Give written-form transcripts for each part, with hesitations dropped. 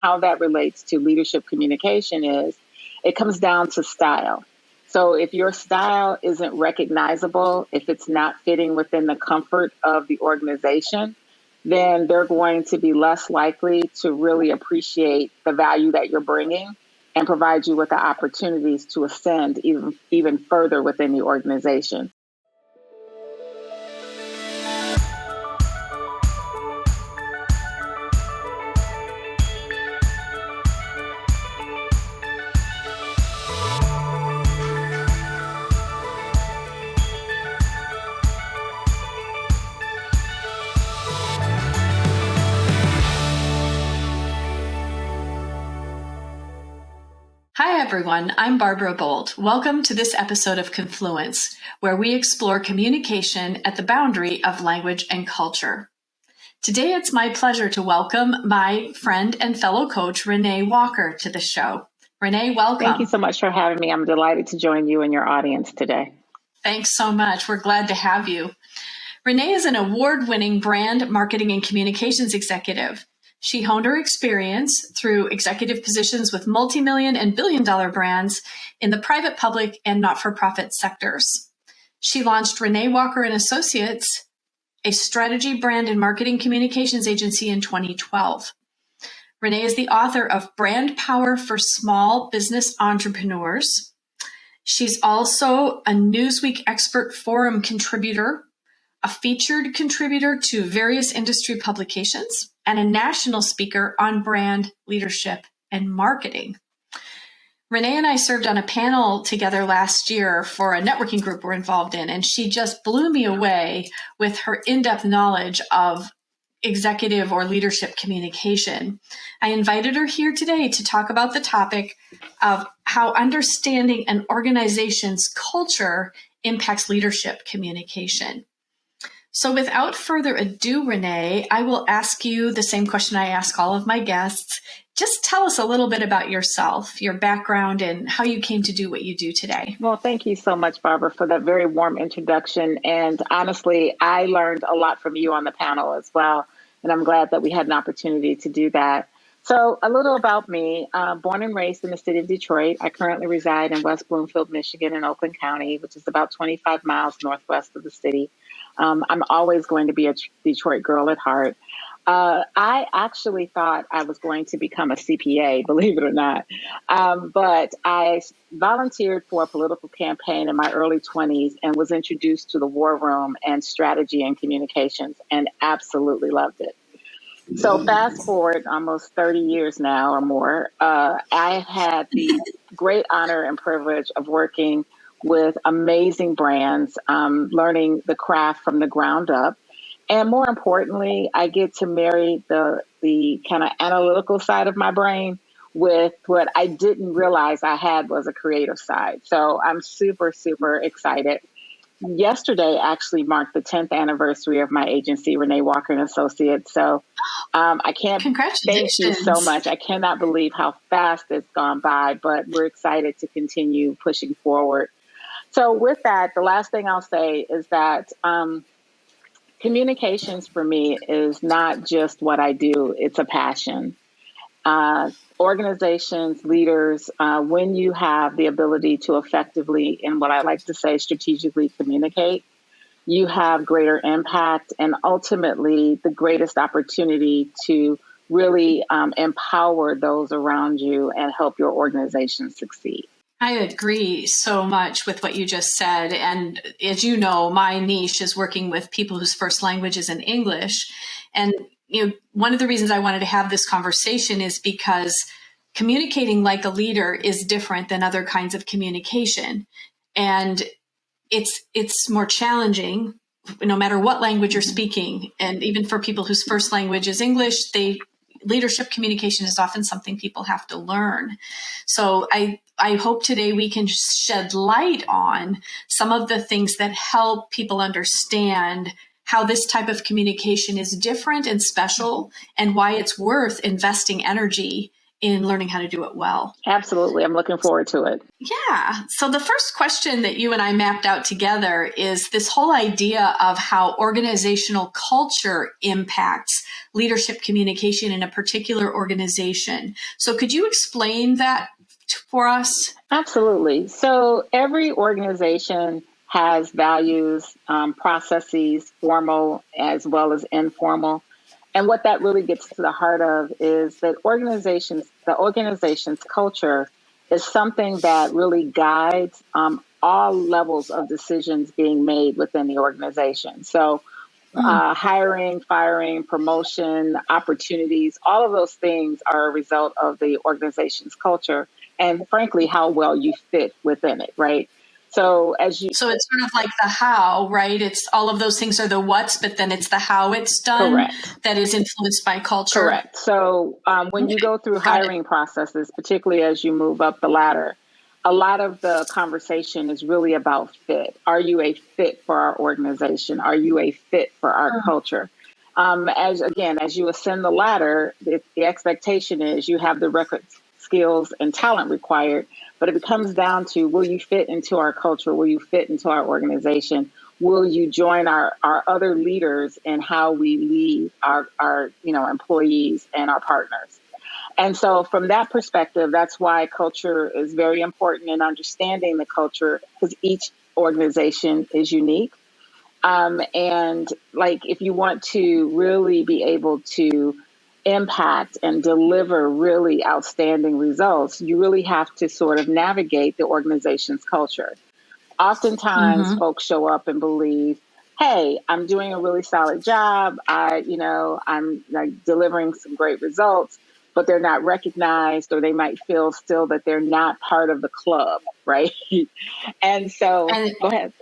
how that relates to leadership communication is it comes down to style. So if your style isn't recognizable, if it's not fitting within the comfort of the organization, then they're going to be less likely to really appreciate the value that you're bringing and provide you with the opportunities to ascend even further within the organization. Hi everyone, I'm Barbara Boldt. Welcome to this episode of Confluence, where we explore communication at the boundary of language and culture. Today it's my pleasure to welcome my friend and fellow coach, Renée Walker, to the show. Renée, welcome. Thank you so much for having me. I'm delighted to join you and your audience today. Thanks so much. We're glad to have you. Renée is an award-winning brand marketing and communications executive. She honed her experience through executive positions with multimillion and billion-dollar brands in the private, public, and not-for-profit sectors. She launched Renée Walker Associates, a strategy, brand, and marketing communications agency in 2012. Renée is the author of Brand Power for Small Business Entrepreneurs. She's also a Newsweek Expert Forum contributor, a featured contributor to various industry publications, and a national speaker on brand, leadership, and marketing. Renée and I served on a panel together last year for a networking group we're involved in, and she just blew me away with her in-depth knowledge of executive or leadership communication. I invited her here today to talk about the topic of how understanding an organization's culture impacts leadership communication. So without further ado, Renée, I will ask you the same question I ask all of my guests. Just tell us a little bit about yourself, your background, and how you came to do what you do today. Well, thank you so much, Barbara, for that very warm introduction. And honestly, I learned a lot from you on the panel as well. And I'm glad that we had an opportunity to do that. So a little about me, born and raised in the city of Detroit. I currently reside in West Bloomfield, Michigan in Oakland County, which is about 25 miles northwest of the city. I'm always going to be a Detroit girl at heart. I actually thought I was going to become a CPA, believe it or not. But I volunteered for a political campaign in my early 20s and was introduced to the war room and strategy and communications and absolutely loved it. So fast forward almost 30 years now or more, I had the great honor and privilege of working with amazing brands, learning the craft from the ground up. And more importantly, I get to marry the kind of analytical side of my brain with what I didn't realize I had was a creative side. So I'm super, super excited. Yesterday actually marked the 10th anniversary of my agency, Renée Walker Associates. So I can't thank you so much. I cannot believe how fast it's gone by, but we're excited to continue pushing forward. So with that, the last thing I'll say is that communications for me is not just what I do, it's a passion. Organizations, leaders, when you have the ability to effectively, and what I like to say, strategically communicate, you have greater impact and ultimately the greatest opportunity to really empower those around you and help your organization succeed. I agree so much with what you just said. And as you know, my niche is working with people whose first language is in English. And one of the reasons I wanted to have this conversation is because communicating like a leader is different than other kinds of communication. And it's more challenging no matter what language you're speaking. And even for people whose first language is English, leadership communication is often something people have to learn. So I hope today we can shed light on some of the things that help people understand how this type of communication is different and special and why it's worth investing energy in learning how to do it well. Absolutely. I'm looking forward to it. Yeah. So the first question that you and I mapped out together is this whole idea of how organizational culture impacts leadership communication in a particular organization. So could you explain that for us? Absolutely. So every organization has values, processes, formal as well as informal. And what that really gets to the heart of is that the organization's culture is something that really guides all levels of decisions being made within the organization. So hiring, firing, promotion, opportunities, all of those things are a result of the organization's culture and frankly, how well you fit within it, right? So So it's sort of like the how, right? It's all of those things are the what's, but then it's the how it's done correct. that is influenced by culture. Correct. So when you go through hiring processes, particularly as you move up the ladder, a lot of the conversation is really about fit. Are you a fit for our organization? Are you a fit for our culture? As you ascend the ladder, the expectation is you have the record skills and talent required, but it comes down to, will you fit into our culture? Will you fit into our organization? Will you join our other leaders in how we lead our employees and our partners? And so from that perspective, that's why culture is very important in understanding the culture, because each organization is unique. And like, if you want to really be able to impact and deliver really outstanding results, you really have to sort of navigate the organization's culture. Oftentimes folks show up and believe, hey, I'm doing a really solid job. I'm like delivering some great results, but they're not recognized, or they might feel still that they're not part of the club, right? And so, go ahead.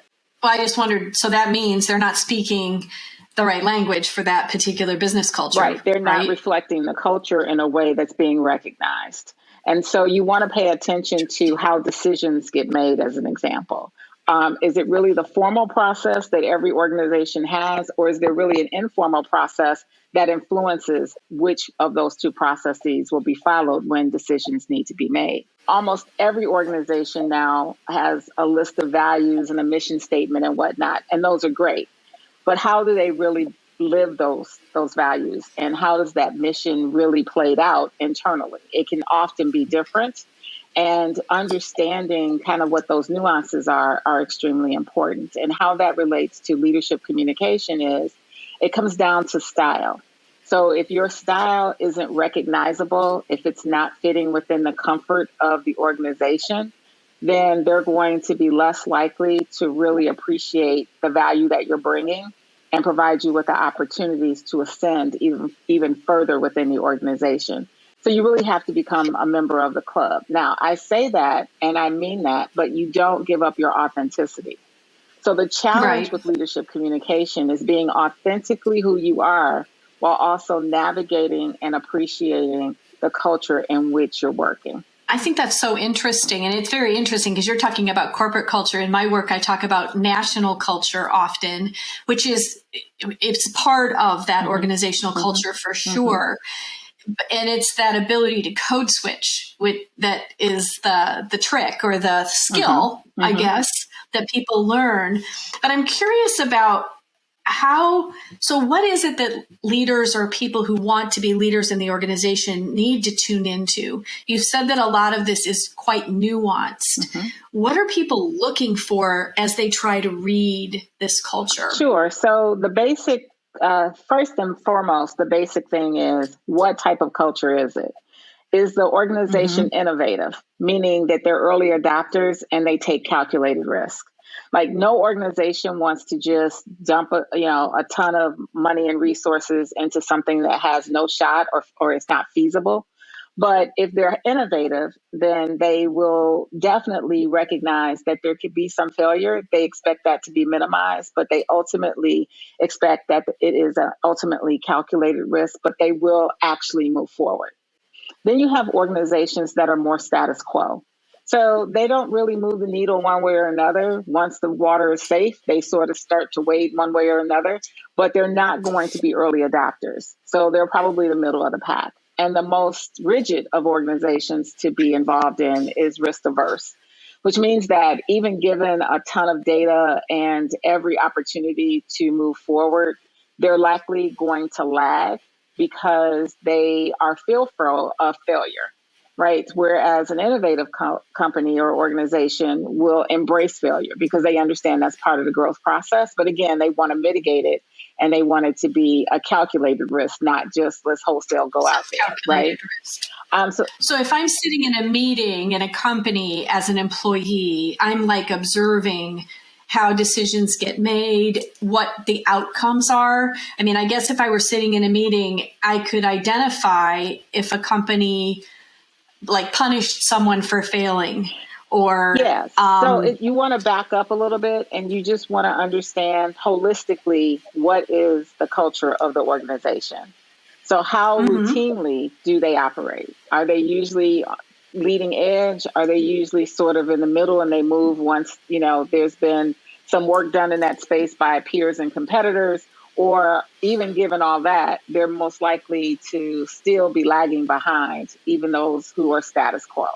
Well, I just wondered, so that means they're not speaking the right language for that particular business culture. Right. They're not reflecting the culture in a way that's being recognized. And so you want to pay attention to how decisions get made, as an example. Is it really the formal process that every organization has, or is there really an informal process that influences which of those two processes will be followed when decisions need to be made? Almost every organization now has a list of values and a mission statement and whatnot, and those are great. But how do they really live those values, and how does that mission really played out internally? It can often be different, and understanding kind of what those nuances are extremely important. And how that relates to leadership communication is, it comes down to style. So if your style isn't recognizable, if it's not fitting within the comfort of the organization, then they're going to be less likely to really appreciate the value that you're bringing and provide you with the opportunities to ascend even further within the organization. So you really have to become a member of the club. Now, I say that, and I mean that, but you don't give up your authenticity. So the challenge with leadership communication is being authentically who you are, while also navigating and appreciating the culture in which you're working. I think that's so interesting. And it's very interesting because you're talking about corporate culture. In my work, I talk about national culture often, which is, it's part of that organizational culture for sure. And it's that ability to code switch that is the trick, or the skill, I guess, that people learn. But I'm curious about so what is it that leaders or people who want to be leaders in the organization need to tune into? You've said that a lot of this is quite nuanced. What are people looking for as they try to read this culture? Sure. So the basic, first and foremost, the basic thing is, what type of culture is it? Is the organization innovative, meaning that they're early adopters and they take calculated risk? Like, no organization wants to just dump a ton of money and resources into something that has no shot, or it's not feasible. But if they're innovative, then they will definitely recognize that there could be some failure. They expect that to be minimized, but they ultimately expect that it is an ultimately calculated risk, but they will actually move forward. Then you have organizations that are more status quo. So they don't really move the needle one way or another. Once the water is safe, they sort of start to wade one way or another, but they're not going to be early adopters. So they're probably the middle of the pack. and the most rigid of organizations to be involved in is risk averse, which means that even given a ton of data and every opportunity to move forward, they're likely going to lag because they are fearful of failure, right? Whereas an innovative company or organization will embrace failure because they understand that's part of the growth process. But again, they want to mitigate it, and they want it to be a calculated risk, not just let's wholesale go out there, right? Risk. So if I'm sitting in a meeting in a company as an employee, I'm like observing how decisions get made, what the outcomes are. I mean, I guess if I were sitting in a meeting, I could identify if a company like punished someone for failing or yes. So you want to back up a little bit, and you just want to understand holistically what is the culture of the organization. So how routinely do they operate? Are they usually leading edge? Are they usually sort of in the middle and they move once, there's been some work done in that space by peers and competitors? Or even given all that, they're most likely to still be lagging behind, even those who are status quo.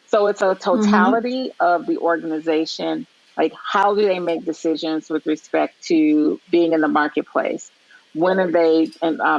So it's a totality of the organization. Like, how do they make decisions with respect to being in the marketplace? When are they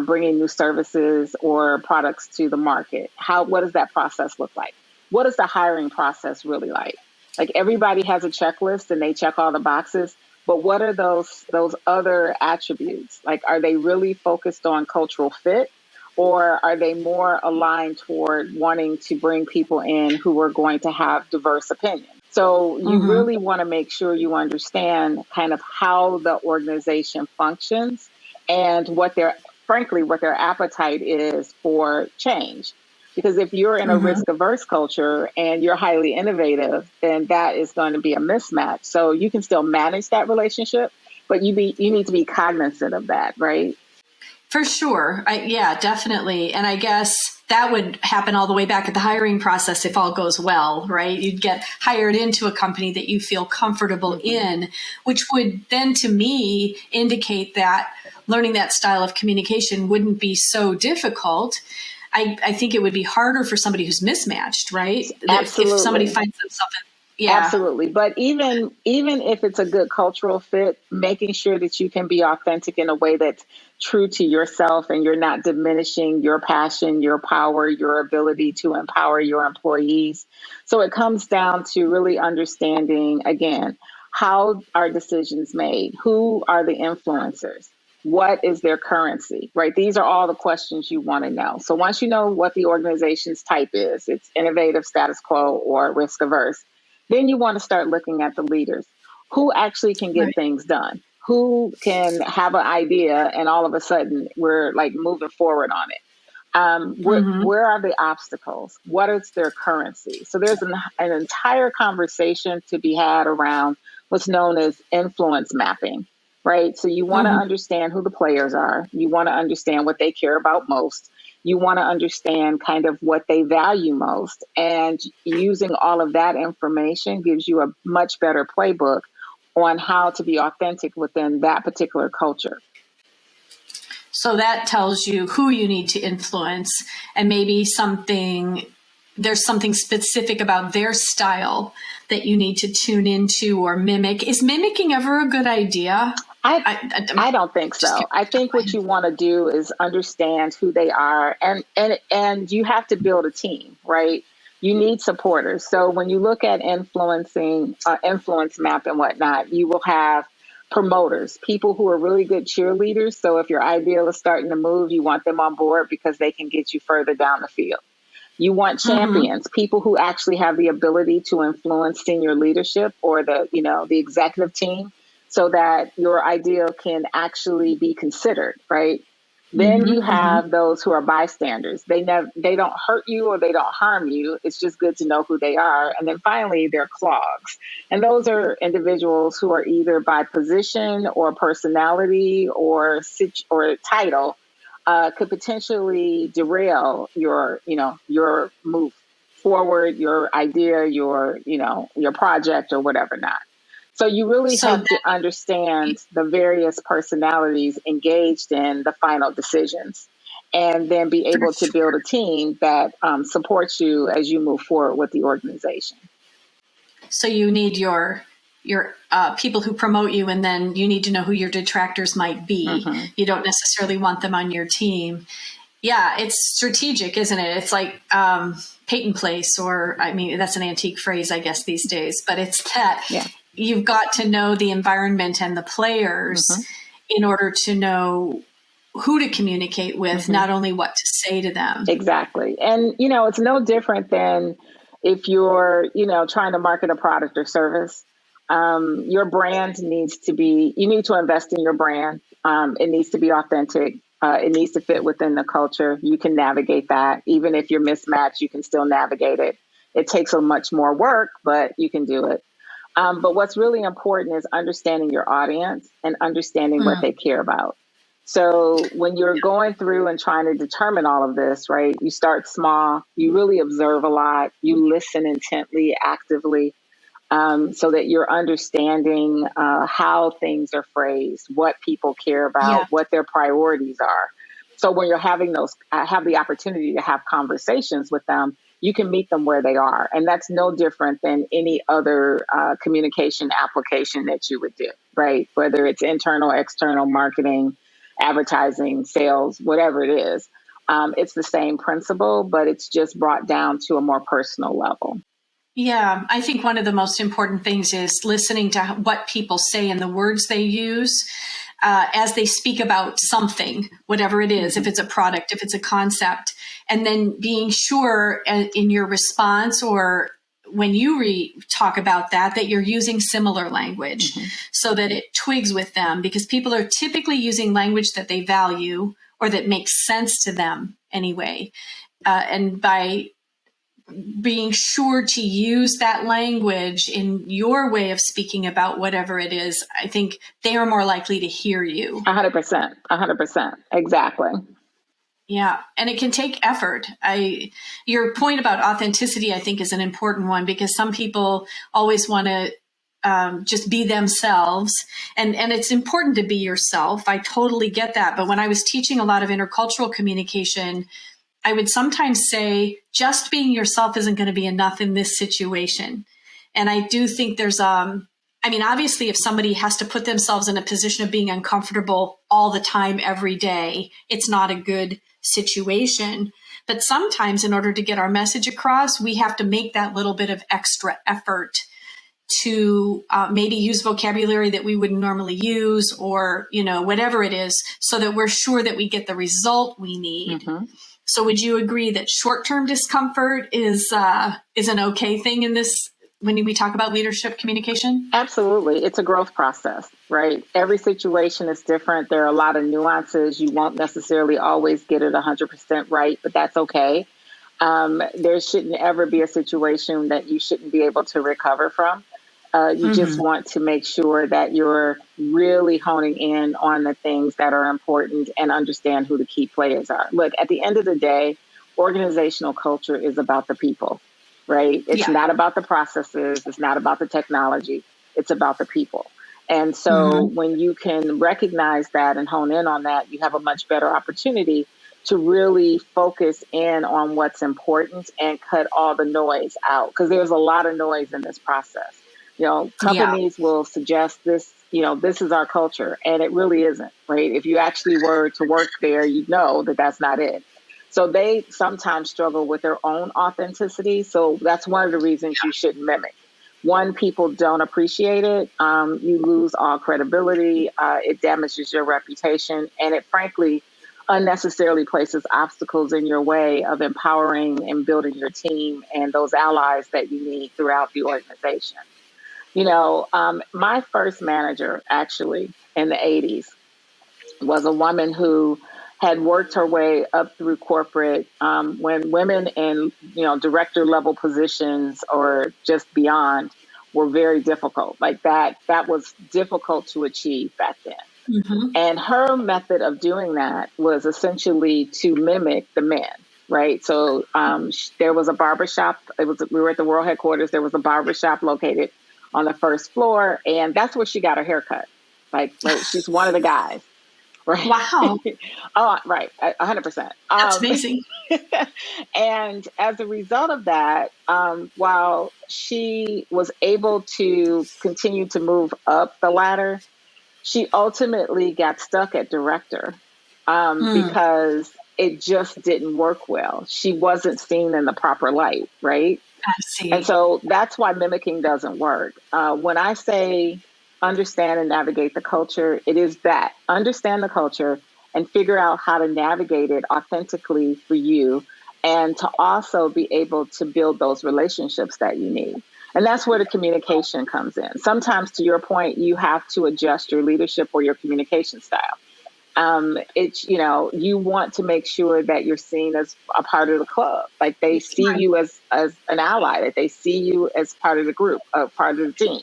bringing new services or products to the market? What does that process look like? What is the hiring process really like? Like, everybody has a checklist and they check all the boxes, but what are those other attributes? Like, are they really focused on cultural fit? Or are they more aligned toward wanting to bring people in who are going to have diverse opinions? So you really want to make sure you understand kind of how the organization functions and what their appetite is for change. Because if you're in a risk averse culture and you're highly innovative, then that is going to be a mismatch. So you can still manage that relationship, but you need to be cognizant of that, right? For sure. Yeah, definitely. And I guess that would happen all the way back at the hiring process if all goes well, right? You'd get hired into a company that you feel comfortable in, which would then to me indicate that learning that style of communication wouldn't be so difficult. I think it would be harder for somebody who's mismatched, right? Absolutely. If somebody finds themselves Yeah. Absolutely. But even if it's a good cultural fit, making sure that you can be authentic in a way that's true to yourself and you're not diminishing your passion, your power, your ability to empower your employees. So it comes down to really understanding, again, how are decisions made? Who are the influencers? What is their currency, right? These are all the questions you want to know. So once you know what the organization's type is, it's innovative, status quo, or risk averse, then you want to start looking at the leaders. Who actually can get things done? Who can have an idea and all of a sudden we're like moving forward on it? Where are the obstacles? What is their currency? So there's an entire conversation to be had around what's known as influence mapping, right? So you want to understand who the players are. You want to understand what they care about most. You want to understand kind of what they value most. And using all of that information gives you a much better playbook on how to be authentic within that particular culture. So that tells you who you need to influence, and maybe there's something specific about their style that you need to tune into or mimic. Is mimicking ever a good idea? I don't think so. I think what you want to do is understand who they are, and you have to build a team, right? You need supporters. So when you look at influence map and whatnot, you will have promoters, people who are really good cheerleaders. So if your ideal is starting to move, you want them on board because they can get you further down the field. You want champions, people who actually have the ability to influence senior leadership or the executive team so that your ideal can actually be considered, right? Then you have those who are bystanders. They don't hurt you or they don't harm you. It's just good to know who they are. And then finally, they're clogs. And those are individuals who are either by position or personality or title could potentially derail your move forward, your idea, your project or whatever not. So you really have to understand the various personalities engaged in the final decisions. and then be able to build a team that supports you as you move forward with the organization. So you need your people who promote you, and then you need to know who your detractors might be. Mm-hmm. You don't necessarily want them on your team. Yeah, it's strategic, isn't it? It's like Peyton Place, or I mean, that's an antique phrase, I guess, these days. But it's that you've got to know the environment and the players in order to know who to communicate with, not only what to say to them. Exactly. And, it's no different than if you're, trying to market a product or service. Your brand needs to be, you need to invest in your brand. It needs to be authentic. It needs to fit within the culture. You can navigate that. Even if you're mismatched, you can still navigate it. It takes so much more work, but you can do it. But what's really important is understanding your audience and understanding what they care about. So when you're going through and trying to determine all of this, right, you start small, you really observe a lot, you listen intently, actively, so that you're understanding how things are phrased, what people care about, what their priorities are. So when you're having have the opportunity to have conversations with them, you can meet them where they are. And that's no different than any other communication application that you would do, right? Whether it's internal, external, marketing, advertising, sales, whatever it is. It's the same principle, but it's just brought down to a more personal level. Yeah, I think one of the most important things is listening to what people say and the words they use as they speak about something, whatever it is, if it's a product, if it's a concept, and then being sure in your response or when you talk about that you're using similar language so that it twigs with them, because people are typically using language that they value or that makes sense to them anyway. And by being sure to use that language in your way of speaking about whatever it is, I think they are more likely to hear you. 100%. Exactly. Yeah. And it can take effort. Your point about authenticity, I think, is an important one, because some people always want to just be themselves. And it's important to be yourself. I totally get that. But when I was teaching a lot of intercultural communication, I would sometimes say just being yourself isn't going to be enough in this situation. And I do think there's, obviously, if somebody has to put themselves in a position of being uncomfortable all the time, every day, it's not a good situation. But sometimes in order to get our message across, we have to make that little bit of extra effort to maybe use vocabulary that we wouldn't normally use, or, whatever it is, so that we're sure that we get the result we need. So would you agree that short-term discomfort is an okay thing in this, when we talk about leadership communication? Absolutely. It's a growth process, right? Every situation is different. There are a lot of nuances. You won't necessarily always get it 100% right, but that's okay. There shouldn't ever be a situation that you shouldn't be able to recover from. You just want to make sure that you're really honing in on the things that are important and understand who the key players are. Look, at the end of the day, organizational culture is about the people, right? It's not about the processes. It's not about the technology. It's about the people. And so when you can recognize that and hone in on that, you have a much better opportunity to really focus in on what's important and cut all the noise out, because there's a lot of noise in this process. Companies will suggest this, this is our culture, and it really isn't, right? If you actually were to work there, you know that that's not it. So they sometimes struggle with their own authenticity. So that's one of the reasons you shouldn't mimic. One, people don't appreciate it. You lose all credibility. It damages your reputation, and it frankly unnecessarily places obstacles in your way of empowering and building your team and those allies that you need throughout the organization. My first manager actually in the 80s was a woman who had worked her way up through corporate when women in, director level positions or just beyond were very difficult. Like that was difficult to achieve back then. And her method of doing that was essentially to mimic the men. Right. So there was a barbershop. We were at the world headquarters. There was a barbershop located on the first floor. And that's where she got her haircut. Right. She's one of the guys. right? Wow. Oh, right. 100%. That's amazing. And as a result of that, while she was able to continue to move up the ladder, she ultimately got stuck at director, Mm, because it just didn't work well. She wasn't seen in the proper light, right? I And see. so that's why mimicking doesn't work. When I say understand and navigate the culture, it is that understand the culture and figure out how to navigate it authentically for you, and to also be able to build those relationships that you need. And that's where the communication comes in. Sometimes, to your point, you have to adjust your leadership or your communication style. It's, you want to make sure that you're seen as a part of the club, like they see Right. you as an ally, that they see you as part of the group, part of the team.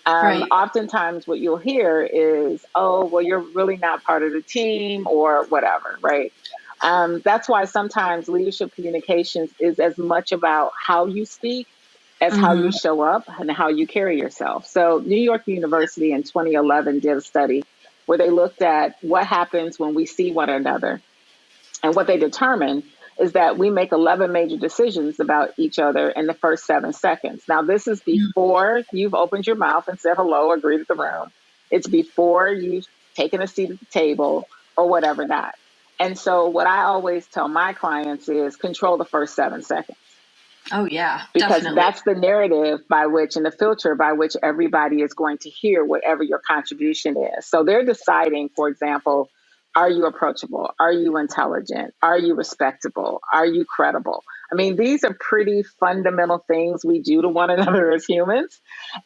Right. Oftentimes what you'll hear is, oh, well, you're really not part of the team or whatever, right? That's why sometimes leadership communications is as much about how you speak as how you Hmm. show up and how you carry yourself. So New York University in 2011 did a study where they looked at what happens when we see one another. And what they determined is that we make 11 major decisions about each other in the first 7 seconds. Now, this is before you've opened your mouth and said hello or greeted the room. It's before you've taken a seat at the table or whatever not. And so, what I always tell my clients is control the first 7 seconds, Oh, yeah, because definitely. that's the narrative by which, and the filter by which everybody is going to hear whatever your contribution is. So they're deciding, for example, are you approachable? Are you intelligent? Are you respectable? Are you credible? I mean, these are pretty fundamental things we do to one another as humans.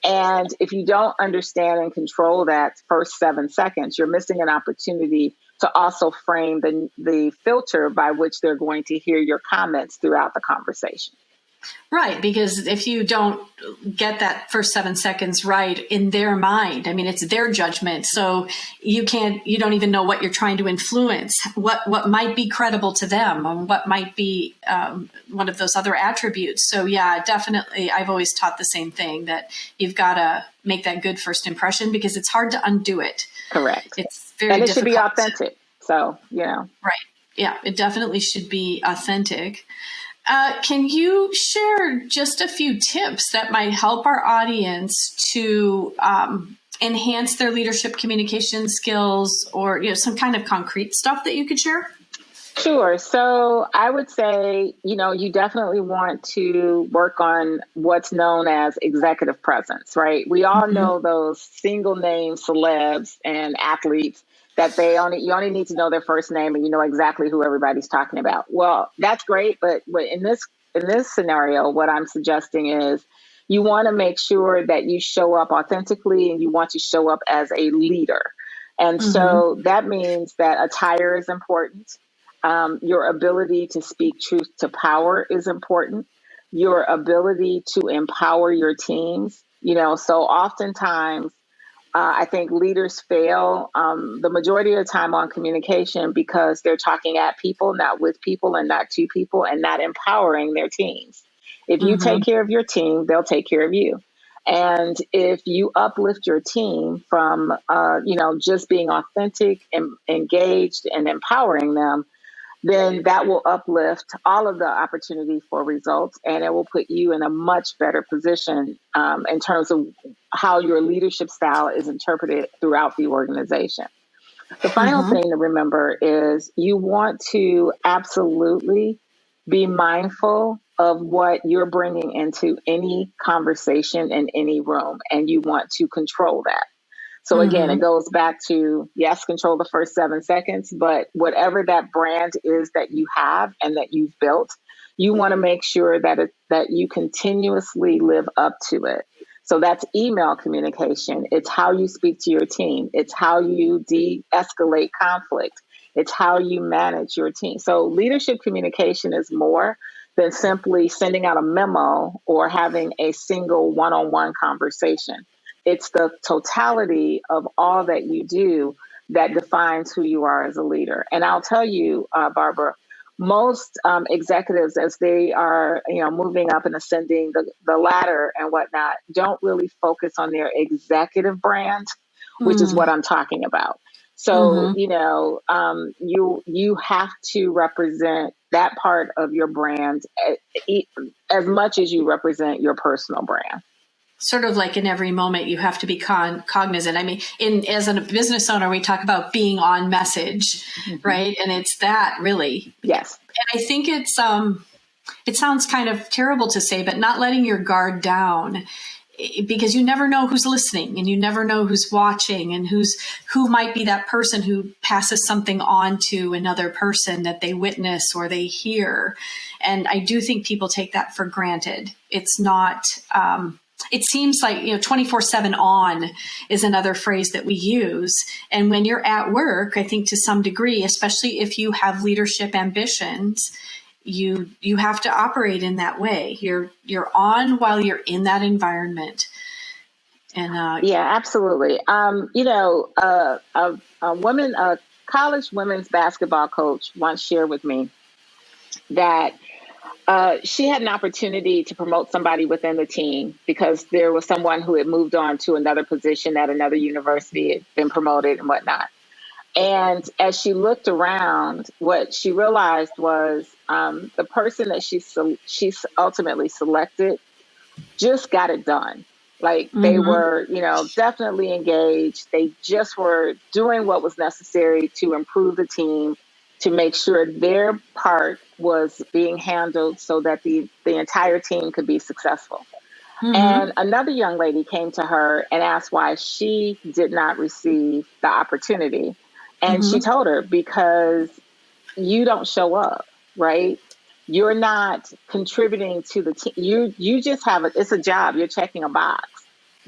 And if you don't understand and control that first 7 seconds, you're missing an opportunity to also frame the filter by which they're going to hear your comments throughout the conversation. Right, because if you don't get that first 7 seconds right in their mind, I mean, it's their judgment. So you don't even know what you're trying to influence, what might be credible to them, or what might be one of those other attributes. So yeah, definitely, I've always taught the same thing, that you've got to make that good first impression, because it's hard to undo it. Correct. It's very And it should be difficult. authentic. So, Right. Yeah, it definitely should be authentic. Can you share just a few tips that might help our audience to enhance their leadership communication skills, or some kind of concrete stuff that you could share? sure. So I would say, you definitely want to work on what's known as executive presence, right? We all Mhm. know those single name celebs and athletes that you only need to know their first name and you know exactly who everybody's talking about. Well, that's great, but in this scenario, what I'm suggesting is you want to make sure that you show up authentically, and you want to show up as a leader. And Mhm. so that means that attire is important. Your ability to speak truth to power is important. Your ability to empower your teams. So oftentimes, I think leaders fail the majority of the time on communication because they're talking at people, not with people, and not to people, and not empowering their teams. If you take Mhm. care of your team, they'll take care of you. And if you uplift your team from, just being authentic and engaged and empowering them, then that will uplift all of the opportunity for results, and it will put you in a much better position in terms of how your leadership style is interpreted throughout the organization. The final Mhm. thing to remember is you want to absolutely be mindful of what you're bringing into any conversation in any room, and you want to control that. So again, it Mhm. goes back to, yes, control the first 7 seconds, but whatever that brand is that you have and that you've built, you want to make sure that you continuously live up to it. So that's email communication. It's how you speak to your team. It's how you de-escalate conflict. It's how you manage your team. So leadership communication is more than simply sending out a memo or having a single one-on-one conversation. It's the totality of all that you do that defines who you are as a leader. And I'll tell you, Barbara, most executives, as they are, moving up and ascending the ladder and whatnot, don't really focus on their executive brand, which is Mm. what I'm talking about. So, Mm-hmm. you have to represent that part of your brand as much as you represent your personal brand. Sort of like in every moment, you have to be cognizant. I mean, as a business owner, we talk about being on message, right? And it's that really. Yes. And I think it sounds kind of terrible to say, but not letting your guard down, because you never know who's listening and you never know who's watching and who might be that person who passes something on to another person that they witness or they hear. And I do think people take that for granted. It's not, it seems like, 24/7 on is another phrase that we use. And when you're at work, I think to some degree, especially if you have leadership ambitions, you have to operate in that way. You're on while you're in that environment. And yeah, absolutely. A college women's basketball coach once shared with me that she had an opportunity to promote somebody within the team because there was someone who had moved on to another position at another university, had been promoted and whatnot. And as she looked around, what she realized was the person that she ultimately selected just got it done. Like they were, definitely engaged. They just were doing what was necessary to improve the team, to make sure their part was being handled so that the entire team could be successful. And another young lady came to her and asked why she did not receive the opportunity. And she told her, because you don't show up, right? You're not contributing to the team. You just have it's a job. You're checking a box.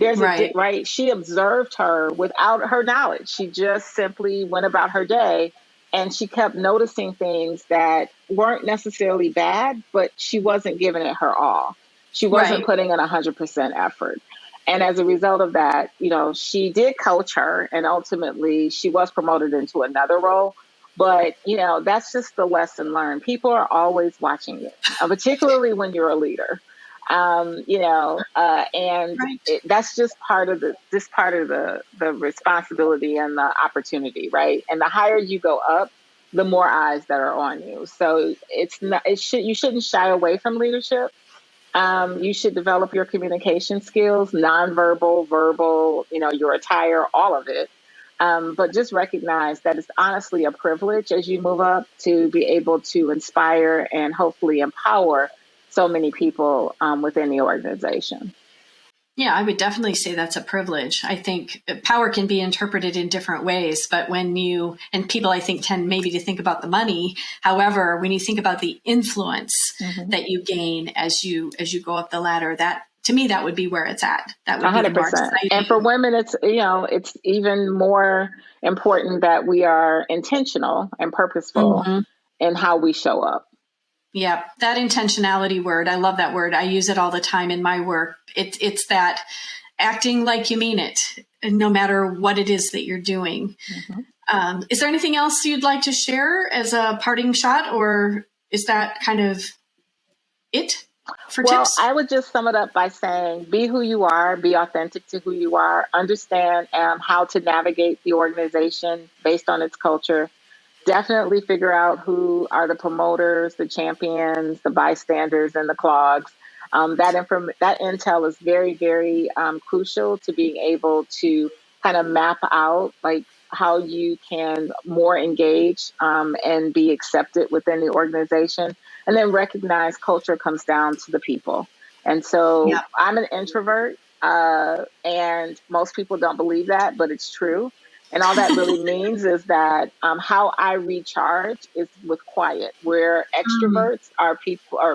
right. Right. She observed her without her knowledge. She just simply went about her day, and she kept noticing things that weren't necessarily bad, but she wasn't giving it her all. She wasn't Right. putting in 100% effort. And as a result of that, she did coach her, and ultimately she was promoted into another role. But, that's just the lesson learned. People are always watching you, particularly when you're a leader. And Right. that's just part of the responsibility and the opportunity, right? And the higher you go up, the more eyes that are on you. So you shouldn't shy away from leadership. You should develop your communication skills, nonverbal, verbal, your attire, all of it. But just recognize that it's honestly a privilege as you move up to be able to inspire and hopefully empower so many people within the organization. Yeah, I would definitely say that's a privilege. I think power can be interpreted in different ways, but and people I think tend maybe to think about the money. However, when you think about the influence that you gain as you go up the ladder, that to me, that would be where it's at. That would be the more 100%. exciting. And for women, it's even more important that we are intentional and purposeful in how we show up. Yeah, that intentionality word. I love that word. I use it all the time in my work. It's that acting like you mean it, no matter what it is that you're doing. Is there anything else you'd like to share as a parting shot, or is that kind of it for tips? I would just sum it up by saying, be who you are, be authentic to who you are, understand how to navigate the organization based on its culture. Definitely figure out who are the promoters, the champions, the bystanders, and the clogs. That intel is very, very crucial to being able to kind of map out like how you can more engage and be accepted within the organization. And then recognize culture comes down to the people. And so I'm an introvert, and most people don't believe that, but it's true. And all that really means is that how I recharge is with quiet, where extroverts are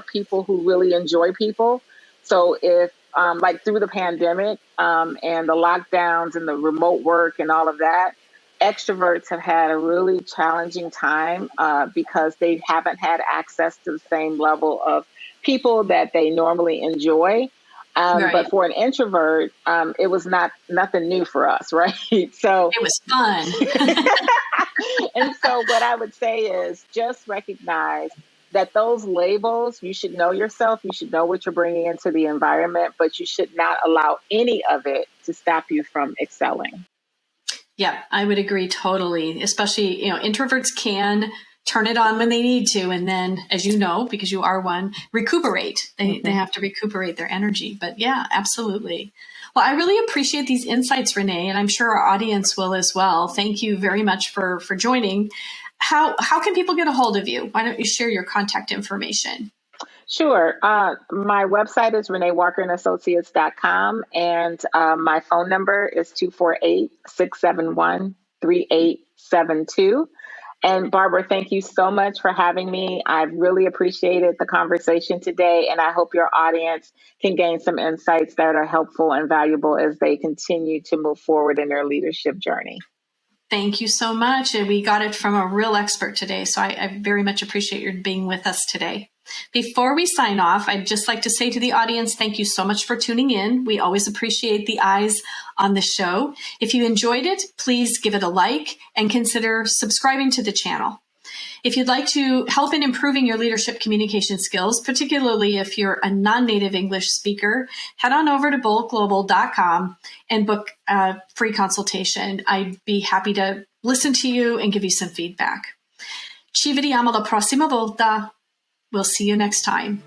people who really enjoy people. So if like through the pandemic and the lockdowns and the remote work and all of that, extroverts have had a really challenging time because they haven't had access to the same level of people that they normally enjoy. But for an introvert, it was nothing new for us, right? So it was fun. and so what I would say is just recognize that those labels, you should know yourself, you should know what you're bringing into the environment, but you should not allow any of it to stop you from excelling. Yeah, I would agree totally. Especially, introverts can turn it on when they need to. And then, as you know, because you are one, recuperate. They have to recuperate their energy. But yeah, absolutely. Well, I really appreciate these insights, Renee, and I'm sure our audience will as well. Thank you very much for joining. How can people get a hold of you? Why don't you share your contact information? Sure. My website is ReneeWalkerAssociates.com, and my phone number is 248-671-3872. And Barbara, thank you so much for having me. I've really appreciated the conversation today, and I hope your audience can gain some insights that are helpful and valuable as they continue to move forward in their leadership journey. Thank you so much. And we got it from a real expert today. So I very much appreciate your being with us today. Before we sign off, I'd just like to say to the audience, thank you so much for tuning in. We always appreciate the eyes on the show. If you enjoyed it, please give it a like and consider subscribing to the channel. If you'd like to help in improving your leadership communication skills, particularly if you're a non-native English speaker, head on over to boldtglobal.com and book a free consultation. I'd be happy to listen to you and give you some feedback. Ci vediamo la prossima volta. We'll see you next time.